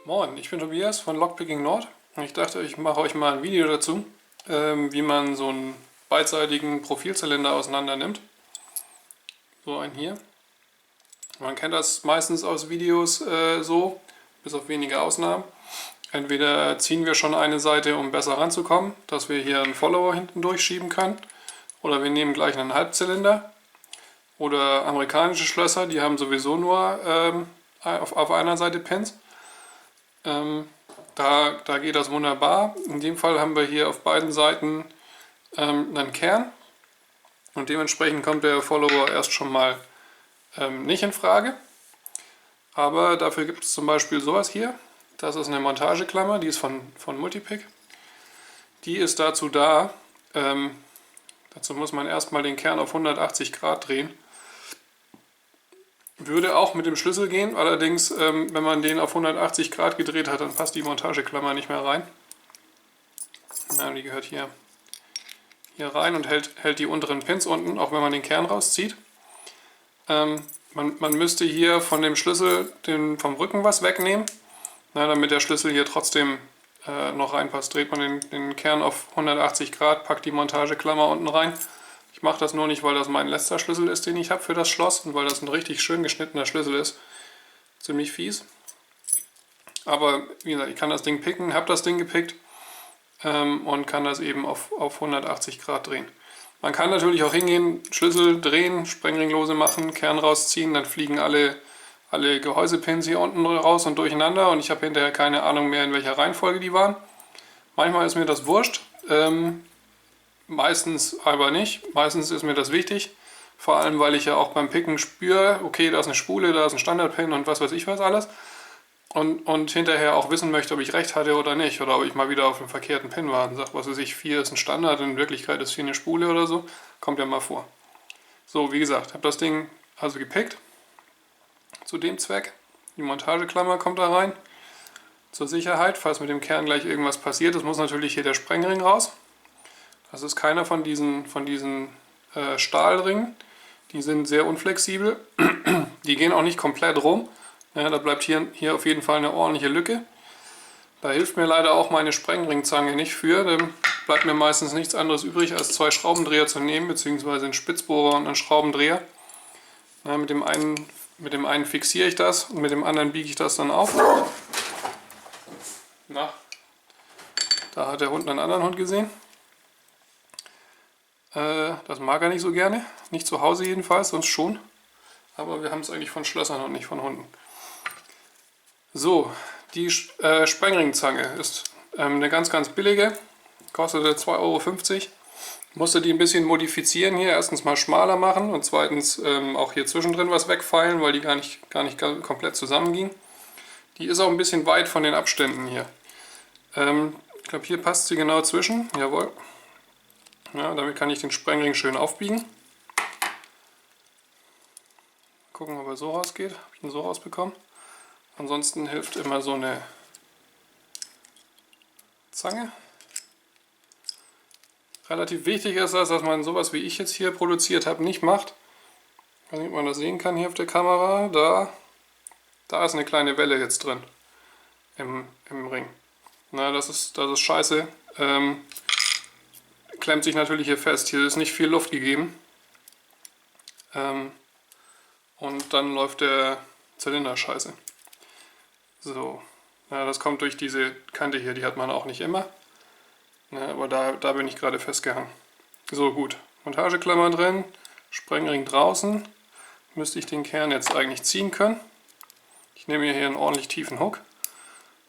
Moin, ich bin Tobias von Lockpicking Nord und ich dachte, ich mache euch mal ein Video dazu, wie man so einen beidseitigen Profilzylinder auseinander nimmt. So einen hier. Man kennt das meistens aus Videos so, bis auf wenige Ausnahmen. Entweder ziehen wir schon eine Seite, um besser ranzukommen, dass wir hier einen Follower hinten durchschieben können, oder wir nehmen gleich einen Halbzylinder. Oder amerikanische Schlösser, die haben sowieso nur auf einer Seite Pins. Da geht das wunderbar. In dem Fall haben wir hier auf beiden Seiten einen Kern und dementsprechend kommt der Follower erst schon mal nicht in Frage. Aber dafür gibt es zum Beispiel sowas hier. Das ist eine Montageklammer, die ist von Multipick. Die ist dazu da, dazu muss man erstmal den Kern auf 180 Grad drehen. Würde auch mit dem Schlüssel gehen, allerdings, wenn man den auf 180 Grad gedreht hat, dann passt die Montageklammer nicht mehr rein. Ja, die gehört hier rein und hält die unteren Pins unten, auch wenn man den Kern rauszieht. Man müsste hier von dem Schlüssel vom Rücken was wegnehmen, damit der Schlüssel hier trotzdem noch reinpasst. Dreht man den Kern auf 180 Grad, packt die Montageklammer unten rein. Ich mache das nur nicht, weil das mein letzter Schlüssel ist, den ich habe für das Schloss und weil das ein richtig schön geschnittener Schlüssel ist. Ziemlich fies. Aber wie gesagt, ich kann das Ding picken, habe das Ding gepickt und kann das eben auf 180 Grad drehen. Man kann natürlich auch hingehen, Schlüssel drehen, Sprengringlose machen, Kern rausziehen, dann fliegen alle Gehäusepins hier unten raus und durcheinander und ich habe hinterher keine Ahnung mehr, in welcher Reihenfolge die waren. Manchmal ist mir das wurscht. Meistens aber nicht. Meistens ist mir das wichtig. Vor allem, weil ich ja auch beim Picken spüre, okay, da ist eine Spule, da ist ein Standardpin und was weiß ich was alles. Und hinterher auch wissen möchte, ob ich recht hatte oder nicht. Oder ob ich mal wieder auf dem verkehrten Pin war und sage, was weiß ich, 4 ist ein Standard, in Wirklichkeit ist 4 eine Spule oder so. Kommt ja mal vor. So, wie gesagt, habe das Ding also gepickt. Zu dem Zweck. Die Montageklammer kommt da rein. Zur Sicherheit, falls mit dem Kern gleich irgendwas passiert. Es muss natürlich hier der Sprengring raus. Das ist keiner von diesen Stahlringen. Die sind sehr unflexibel. Die gehen auch nicht komplett rum. Ja, da bleibt hier auf jeden Fall eine ordentliche Lücke. Da hilft mir leider auch meine Sprengringzange nicht für. Dann bleibt mir meistens nichts anderes übrig, als 2 Schraubendreher zu nehmen, beziehungsweise einen Spitzbohrer und einen Schraubendreher. Ja, mit dem einen fixiere ich das und mit dem anderen biege ich das dann auf. Na, da hat der Hund einen anderen Hund gesehen. Das mag er nicht so gerne. Nicht zu Hause jedenfalls, sonst schon. Aber wir haben es eigentlich von Schlössern und nicht von Hunden. So, die Sprengringzange ist eine ganz billige. Kostete 2,50 €. Musste die ein bisschen modifizieren hier. Erstens mal schmaler machen und zweitens auch hier zwischendrin was wegfeilen, weil die gar nicht komplett zusammenging. Die ist auch ein bisschen weit von den Abständen hier. Ich glaube, hier passt sie genau zwischen. Jawohl. Ja, damit kann ich den Sprengring schön aufbiegen. Gucken, ob er so rausgeht. Habe ich ihn so rausbekommen. Ansonsten hilft immer so eine Zange. Relativ wichtig ist das, dass man sowas wie ich jetzt hier produziert habe nicht macht. Ich weiß nicht, ob man das sehen kann hier auf der Kamera. Da ist eine kleine Welle jetzt drin im Ring. Na, das ist scheiße. Klemmt sich natürlich hier fest. Hier ist nicht viel Luft gegeben. Und dann läuft der Zylinder scheiße. So, ja, das kommt durch diese Kante hier, die hat man auch nicht immer. Ja, aber da bin ich gerade festgehangen. So, gut. Montageklammer drin, Sprengring draußen. Müsste ich den Kern jetzt eigentlich ziehen können. Ich nehme hier einen ordentlich tiefen Hook,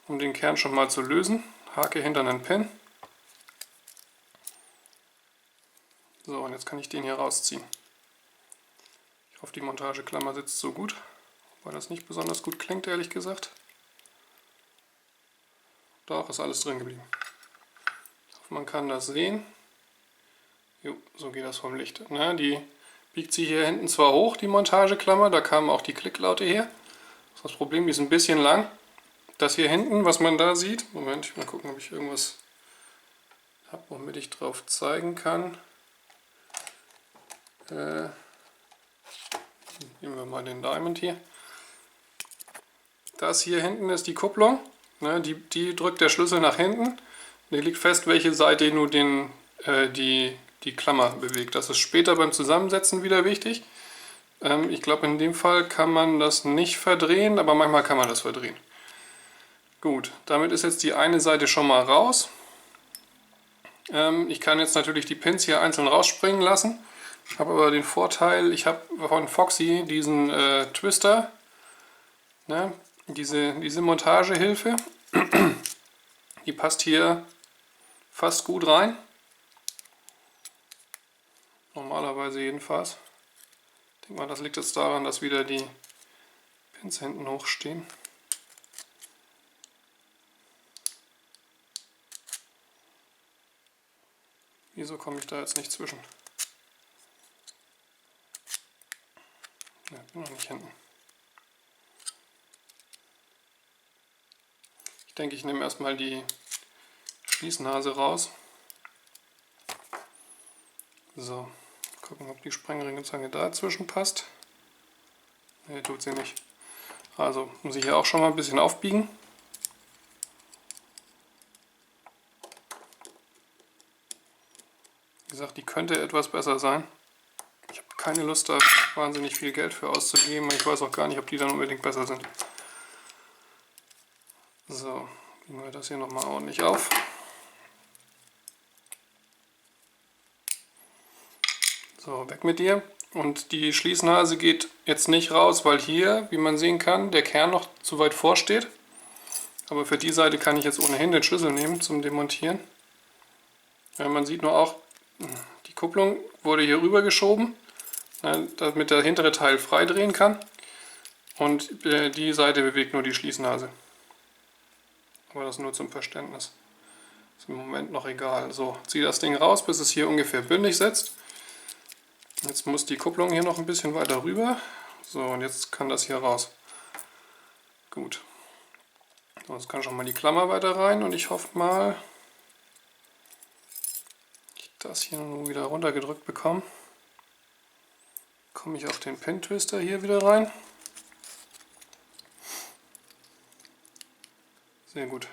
um den Kern schon mal zu lösen. Hake hinter einen Pin. So, und jetzt kann ich den hier rausziehen. Ich hoffe, die Montageklammer sitzt so gut, weil das nicht besonders gut klingt, ehrlich gesagt. Doch, ist alles drin geblieben. Ich hoffe, man kann das sehen. Jo, so geht das vom Licht. Na, die biegt sie hier hinten zwar hoch, die Montageklammer, da kamen auch die Klicklaute her. Das ist das Problem, die ist ein bisschen lang. Das hier hinten, was man da sieht, Moment, ich will mal gucken, ob ich irgendwas habe, womit ich drauf zeigen kann. Nehmen wir mal den Diamond hier. Das hier hinten ist die Kupplung. Ne, die drückt der Schlüssel nach hinten. Die legt fest, welche Seite nur die Klammer bewegt. Das ist später beim Zusammensetzen wieder wichtig. Ich glaube, in dem Fall kann man das nicht verdrehen, aber manchmal kann man das verdrehen. Gut, damit ist jetzt die eine Seite schon mal raus. Ich kann jetzt natürlich die Pins hier einzeln rausspringen lassen. Habe aber den Vorteil, ich habe von Foxy diesen Twister, ne, diese Montagehilfe. Die passt hier fast gut rein. Normalerweise jedenfalls. Ich denke mal, das liegt jetzt daran, dass wieder die Pins hinten hochstehen. Wieso komme ich da jetzt nicht zwischen? Ne, bin noch nicht hinten. Ich denke, ich nehme erstmal die Schließnase raus. So, gucken, ob die Sprengringezange dazwischen passt. Ne, tut sie nicht. Also muss ich hier auch schon mal ein bisschen aufbiegen. Wie gesagt, die könnte etwas besser sein. Ich habe keine Lust, da wahnsinnig viel Geld für auszugeben. Ich weiß auch gar nicht, ob die dann unbedingt besser sind. So, biegen wir das hier nochmal ordentlich auf. So, weg mit dir. Und die Schließnase geht jetzt nicht raus, weil hier, wie man sehen kann, der Kern noch zu weit vorsteht. Aber für die Seite kann ich jetzt ohnehin den Schlüssel nehmen zum Demontieren. Ja, man sieht nur auch, die Kupplung wurde hier rüber geschoben, damit der hintere Teil frei drehen kann. Und die Seite bewegt nur die Schließnase. Aber das nur zum Verständnis. Ist im Moment noch egal. So, ziehe das Ding raus, bis es hier ungefähr bündig sitzt. Jetzt muss die Kupplung hier noch ein bisschen weiter rüber. So, und jetzt kann das hier raus. Gut. So, jetzt kann schon mal die Klammer weiter rein und ich hoffe mal, dass ich das hier nur wieder runtergedrückt bekomme. Komme ich auf den Pin-Twister hier wieder rein. Sehr gut.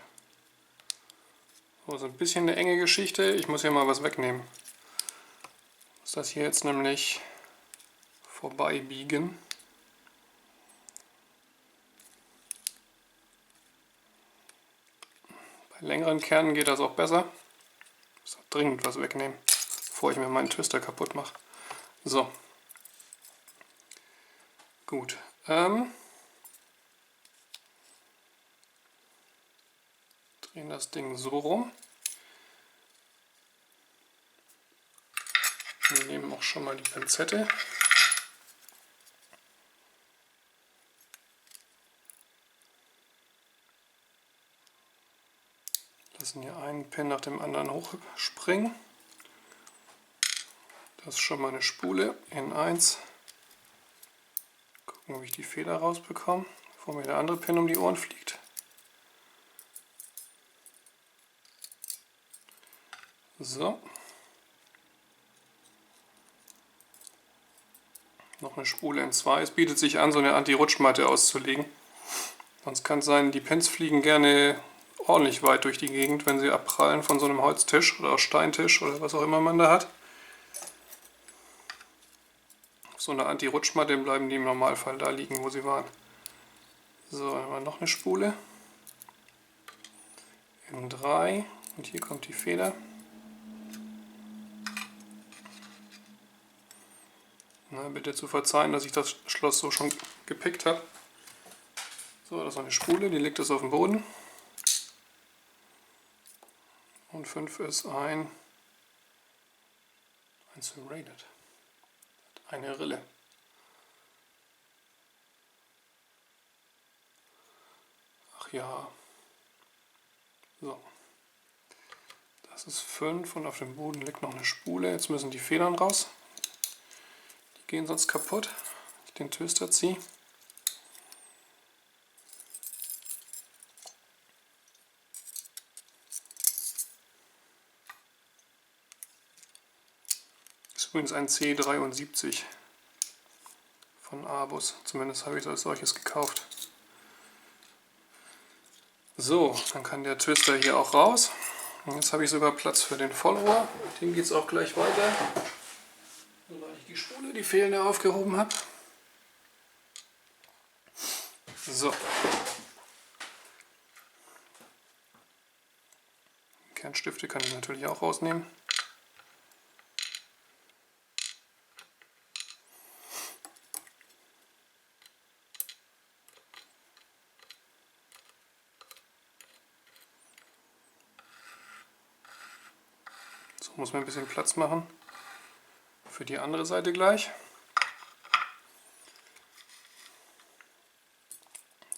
So, ist ein bisschen eine enge Geschichte. Ich muss hier mal was wegnehmen. Ich muss das hier jetzt nämlich vorbei biegen. Bei längeren Kernen geht das auch besser. Ich muss dringend was wegnehmen, bevor ich mir meinen Twister kaputt mache. So. Gut. Drehen das Ding so rum. Wir nehmen auch schon mal die Pinzette. Lassen hier einen Pin nach dem anderen hochspringen. Das ist schon mal eine Spule in 1. Gucken, ob ich die Feder rausbekomme, bevor mir der andere Pin um die Ohren fliegt. So. Noch eine Spule in 2. Es bietet sich an, so eine Anti-Rutschmatte auszulegen. Sonst kann es sein, die Pins fliegen gerne ordentlich weit durch die Gegend, wenn sie abprallen von so einem Holztisch oder auch Steintisch oder was auch immer man da hat. Auf so eine Anti-Rutschmatte bleiben die im Normalfall da liegen, wo sie waren. So, dann haben wir noch eine Spule. In 3. Und hier kommt die Feder. Na, bitte zu verzeihen, dass ich das Schloss so schon gepickt habe. So, das ist eine Spule, die liegt jetzt auf dem Boden. Und 5 ist ein Serrated. Eine Rille. Ach ja. So. Das ist 5 und auf dem Boden liegt noch eine Spule. Jetzt müssen die Federn raus. Die gehen sonst kaputt, wenn ich den Twister ziehe. Das ist übrigens ein C73 von Abus. Zumindest habe ich das als solches gekauft. So, dann kann der Twister hier auch raus. Und jetzt habe ich sogar Platz für den Follower. Mit dem geht es auch gleich weiter. Sobald ich die Spule, die fehlende, aufgehoben habe. So. Kernstifte kann ich natürlich auch rausnehmen. So muss man ein bisschen Platz machen für die andere Seite gleich.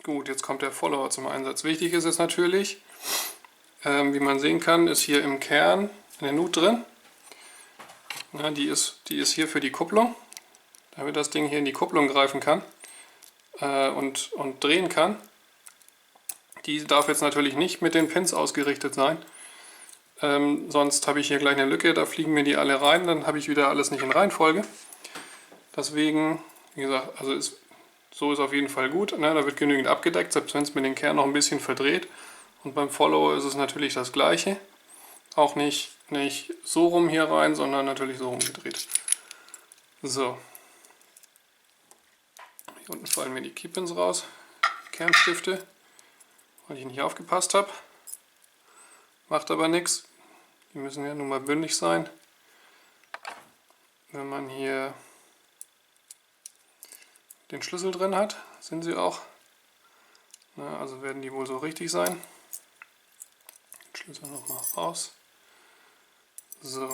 Gut, jetzt kommt der Follower zum Einsatz. Wichtig ist es natürlich, wie man sehen kann, ist hier im Kern eine Nut drin. Ja, die ist hier für die Kupplung, damit das Ding hier in die Kupplung greifen kann und drehen kann. Die darf jetzt natürlich nicht mit den Pins ausgerichtet sein. Sonst habe ich hier gleich eine Lücke, da fliegen mir die alle rein, dann habe ich wieder alles nicht in Reihenfolge. Deswegen, wie gesagt, also so ist auf jeden Fall gut. Ne? Da wird genügend abgedeckt, selbst wenn es mit dem Kern noch ein bisschen verdreht. Und beim Follower ist es natürlich das gleiche. Auch nicht so rum hier rein, sondern natürlich so rum gedreht. So. Hier unten fallen mir die Keypins raus, Kernstifte, weil ich nicht aufgepasst habe. Macht aber nichts. Die müssen ja nun mal bündig sein. Wenn man hier den Schlüssel drin hat, sind sie auch. Na, also werden die wohl so richtig sein. Den Schlüssel nochmal raus. So.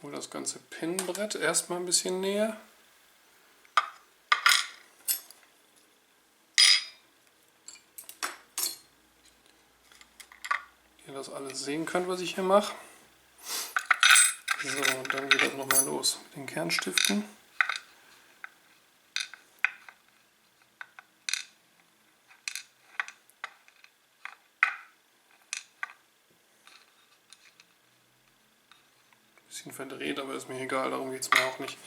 Hol das ganze Pinbrett erstmal ein bisschen näher. Ihr das alles sehen könnt, was ich hier mache. So, und dann geht das nochmal los mit den Kernstiften. Bisschen verdreht, aber ist mir egal, darum geht es mir auch nicht.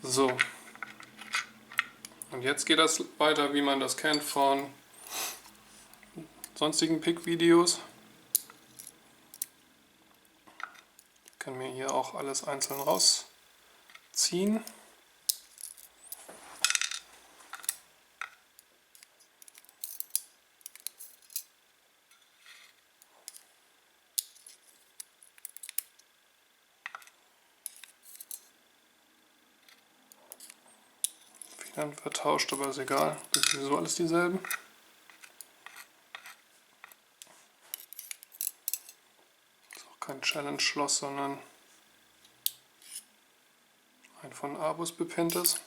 So. Und jetzt geht das weiter, wie man das kennt von sonstigen Pick-Videos. Ich kann mir hier auch alles einzeln rausziehen. Federn vertauscht, aber ist egal, das sind sowieso alles dieselben. Ist auch kein Challenge-Schloss, sondern ein von Abus bepinntes.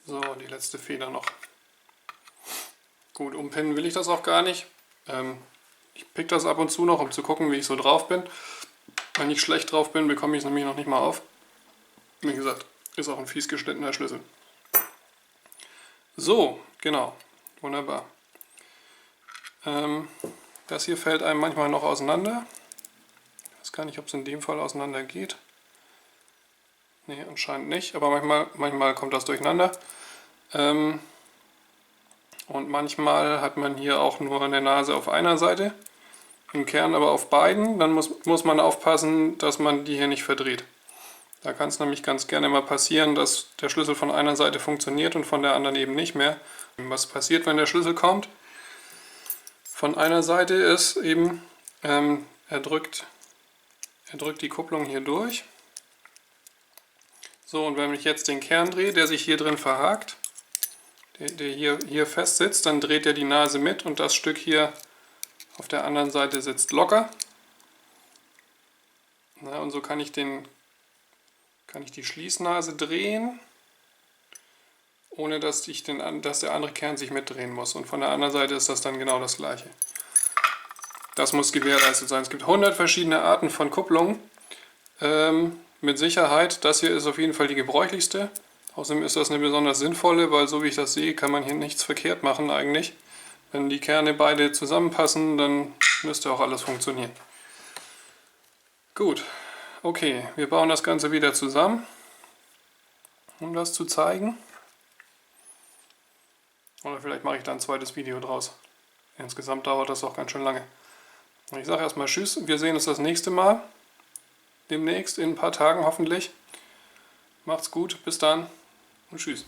So, die letzte Feder noch. Gut, umpinnen will ich das auch gar nicht. Ich pick das ab und zu noch, um zu gucken, wie ich so drauf bin. Wenn ich schlecht drauf bin, bekomme ich es nämlich noch nicht mal auf. Wie gesagt, ist auch ein fies geschnittener Schlüssel. So, genau. Wunderbar. Das hier fällt einem manchmal noch auseinander. Ich weiß gar nicht, ob es in dem Fall auseinander geht. Ne, anscheinend nicht, aber manchmal kommt das durcheinander. Und manchmal hat man hier auch nur eine Nase auf einer Seite, im Kern aber auf beiden. Dann muss man aufpassen, dass man die hier nicht verdreht. Da kann es nämlich ganz gerne mal passieren, dass der Schlüssel von einer Seite funktioniert und von der anderen eben nicht mehr. Was passiert, wenn der Schlüssel kommt? Von einer Seite ist eben, er drückt die Kupplung hier durch. So, und wenn ich jetzt den Kern drehe, der sich hier drin verhakt, der hier fest sitzt, dann dreht er die Nase mit und das Stück hier auf der anderen Seite sitzt locker. Na, und so kann ich die Schließnase drehen, ohne dass der andere Kern sich mitdrehen muss. Und von der anderen Seite ist das dann genau das gleiche. Das muss gewährleistet sein. Es gibt 100 verschiedene Arten von Kupplungen. Mit Sicherheit, das hier ist auf jeden Fall die gebräuchlichste. Außerdem ist das eine besonders sinnvolle, weil so wie ich das sehe, kann man hier nichts verkehrt machen eigentlich. Wenn die Kerne beide zusammenpassen, dann müsste auch alles funktionieren. Gut, okay, wir bauen das Ganze wieder zusammen. um das zu zeigen. Oder vielleicht mache ich da ein zweites Video draus. Insgesamt dauert das auch ganz schön lange. Ich sage erstmal Tschüss. Wir sehen uns das nächste Mal. Demnächst, in ein paar Tagen hoffentlich. Macht's gut, bis dann und Tschüss.